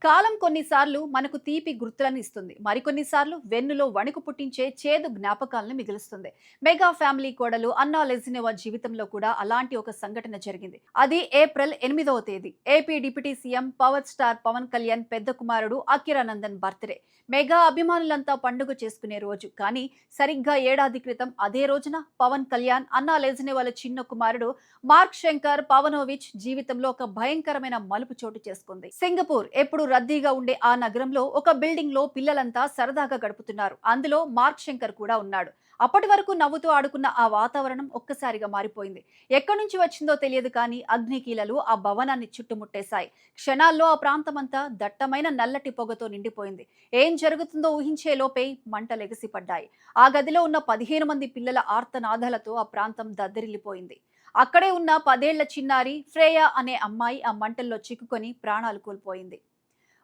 కాలం కొన్నిసార్లు మనకు తీపి గుర్తులను ఇస్తుంది. మరికొన్నిసార్లు వెన్నులో వణుకు పుట్టించే చేదు జ్ఞాపకాలను మిగులుస్తుంది. మెగా ఫ్యామిలీ కోడలు అన్నా లెజినోవా జీవితంలో కూడా అలాంటి ఒక సంఘటన జరిగింది. అది ఏప్రిల్ 8వ తేదీ. AP deputy CM power star Pawan Kalyan పెద్ద కుమారుడు అకిరానందన్ బర్త్డే. మెగా అభిమానులంతా పండుగ చేసుకునే రోజు. కానీ సరిగ్గా ఏడాది క్రితం అదే రోజున పవన్ కళ్యాణ్ అన్నా లెజినోవాల చిన్న కుమారుడు మార్క్ శంకర్ పవనోవిచ్ జీవితంలో ఒక భయంకరమైన మలుపు చోటు చేసుకుంది. సింగపూర్ ఎప్పుడు రద్దీగా ఉండే ఆ నగరంలో ఒక బిల్డింగ్ లో పిల్లలంతా సరదాగా గడుపుతున్నారు. అందులో మార్క్ శంకర్ కూడా ఉన్నాడు. అప్పటి వరకు నవ్వుతూ ఆడుకున్న ఆ వాతావరణం ఒక్కసారిగా మారిపోయింది. ఎక్కడి నుంచి వచ్చిందో తెలియదు కానీ అగ్నికీలలు ఆ భవనాన్ని చుట్టుముట్టేశాయి. క్షణాల్లో ఆ ప్రాంతమంతా దట్టమైన నల్లటి పొగతో నిండిపోయింది. ఏం జరుగుతుందో ఊహించే లోపే మంటలెగసిపడ్డాయి. ఆ గదిలో ఉన్న 15 మంది పిల్లల ఆర్తనాదాలతో ఆ ప్రాంతం దద్దరిల్లిపోయింది. అక్కడే ఉన్న 10 ఏళ్ల చిన్నారి ఫ్రేయా అనే అమ్మాయి ఆ మంటల్లో చిక్కుకొని ప్రాణాలు కోల్పోయింది.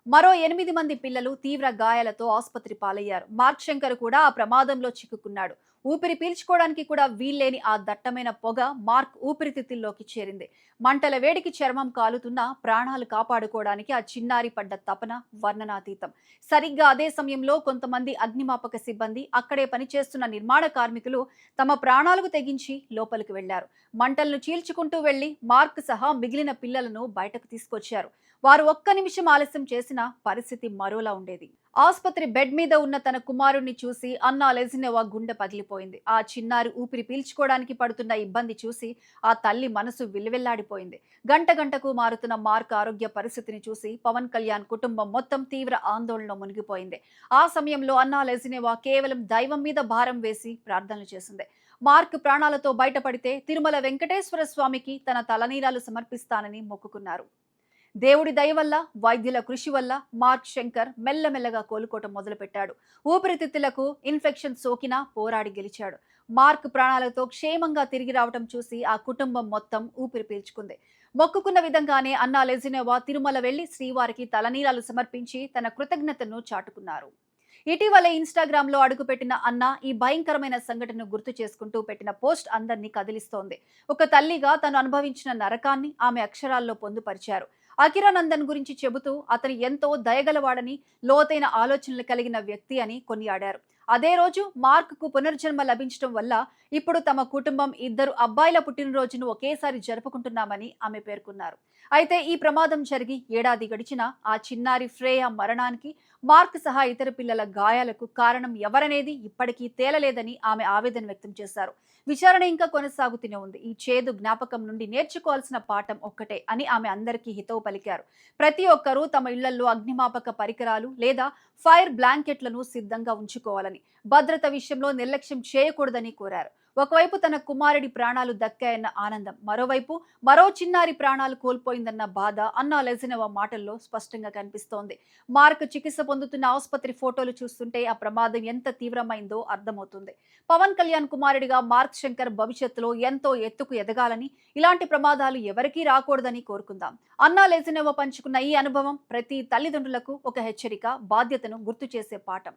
మరో 8 మంది పిల్లలు తీవ్ర గాయాలతో ఆసుపత్రి పాలయ్యారు. మార్క్ శంకర్ కూడా ఆ ప్రమాదంలో చిక్కుకున్నాడు. ఊపిరి పీల్చుకోవడానికి కూడా వీల్లేని ఆ దట్టమైన పొగ మార్క్ ఊపిరితిత్తుల్లోకి చేరింది. మంటల వేడికి చర్మం కాలుతున్నా ప్రాణాలు కాపాడుకోవడానికి ఆ చిన్నారి పడ్డ తపన వర్ణనాతీతం. సరిగ్గా అదే సమయంలో కొంతమంది అగ్నిమాపక సిబ్బంది, అక్కడే పనిచేస్తున్న నిర్మాణ కార్మికులు తమ ప్రాణాలకు తెగించి లోపలికి వెళ్లారు. మంటలను చీల్చుకుంటూ వెళ్లి మార్క్ సహా మిగిలిన పిల్లలను బయటకు తీసుకొచ్చారు. వారు ఒక్క నిమిషం ఆలస్యం చేసిన పరిస్థితి మరోలా ఉండేది. ఆసుపత్రి బెడ్ మీద ఉన్న తన కుమారుణ్ణి చూసి అన్నా లెజినోవా గుండె పగిలిపోయింది. ఆ చిన్నారి ఊపిరి పీల్చుకోవడానికి పడుతున్న ఇబ్బంది చూసి ఆ తల్లి మనసు విలువెల్లాడిపోయింది. గంట గంటకు మారుతున్న మార్క్ ఆరోగ్య పరిస్థితిని చూసి పవన్ కళ్యాణ్ కుటుంబం మొత్తం తీవ్ర ఆందోళనలో మునిగిపోయింది. ఆ సమయంలో అన్నా లెజినోవా కేవలం దైవం మీద భారం వేసి ప్రార్థనలు చేసింది. మార్క్ ప్రాణాలతో బయటపడితే తిరుమల వెంకటేశ్వర స్వామికి తన తలనీలాలు సమర్పిస్తానని మొక్కుకున్నారు. దేవుడి దయ వల్ల, వైద్యుల కృషి వల్ల మార్క్ శంకర్ మెల్లమెల్లగా కోలుకోవటం మొదలుపెట్టాడు. ఊపిరితిత్తులకు ఇన్ఫెక్షన్ సోకినా పోరాడి గెలిచాడు. మార్క్ ప్రాణాలతో క్షేమంగా తిరిగి రావటం చూసి ఆ కుటుంబం మొత్తం ఊపిరి పీల్చుకుంది. మొక్కుకున్న విధంగానే అన్నా లెజినోవా తిరుమల వెళ్లి శ్రీవారికి తలనీలాలు సమర్పించి తన కృతజ్ఞతను చాటుకున్నారు. ఇటీవలే ఇన్స్టాగ్రామ్ లో అడుగుపెట్టిన అన్న ఈ భయంకరమైన సంఘటనను గుర్తు చేసుకుంటూ పెట్టిన పోస్ట్ అందరినీ కదిలిస్తోంది. ఒక తల్లిగా తను అనుభవించిన నరకాన్ని ఆమె అక్షరాల్లో పొందుపరిచారు. అకిరానందన్ గురించి చెబుతూ అతను ఎంతో దయగలవాడని, లోతైన ఆలోచనలు కలిగిన వ్యక్తి అని కొనియాడారు. అదే రోజు మార్క్ కు పునర్జన్మ లభించడం వల్ల ఇప్పుడు తమ కుటుంబం 2 అబ్బాయిల పుట్టినరోజును ఒకేసారి జరుపుకుంటున్నామని ఆమె పేర్కొన్నారు. అయితే ఈ ప్రమాదం జరిగి ఏడాది గడిచినా ఆ చిన్నారి ఫ్రేయా మరణానికి, మార్క్ సహా ఇతర పిల్లల గాయాలకు కారణం ఎవరనేది ఇప్పటికీ తేలలేదని ఆమె ఆవేదన వ్యక్తం చేశారు. విచారణ ఇంకా కొనసాగుతూనే ఉంది. ఈ చేదు జ్ఞాపకం నుండి నేర్చుకోవాల్సిన పాఠం ఒక్కటే అని ఆమె అందరికీ హితవు పలికారు. ప్రతి ఒక్కరూ తమ ఇళ్లలో అగ్నిమాపక పరికరాలు లేదా ఫైర్ బ్లాంకెట్లను సిద్ధంగా ఉంచుకోవాలని, భద్రత విషయంలో నిర్లక్ష్యం చేయకూడదని కోరారు. ఒకవైపు తన కుమారుడి ప్రాణాలు దక్కాయన్న ఆనందం, మరోవైపు మరో చిన్నారి ప్రాణాలు కోల్పోయిందన్న బాధ అన్నా లెజినోవా మాటల్లో స్పష్టంగా కనిపిస్తోంది. మార్క్ చికిత్స పొందుతున్న ఆసుపత్రి ఫోటోలు చూస్తుంటే ఆ ప్రమాదం ఎంత తీవ్రమైందో అర్థమవుతుంది. పవన్ కళ్యాణ్ కుమారుడిగా మార్క్ శంకర్ భవిష్యత్తులో ఎంతో ఎత్తుకు ఎదగాలని, ఇలాంటి ప్రమాదాలు ఎవరికీ రాకూడదని కోరుకుందాం. అన్నా లెజినోవా పంచుకున్న ఈ అనుభవం ప్రతి తల్లిదండ్రులకు ఒక హెచ్చరిక, బాధ్యతను గుర్తు చేసే పాఠం.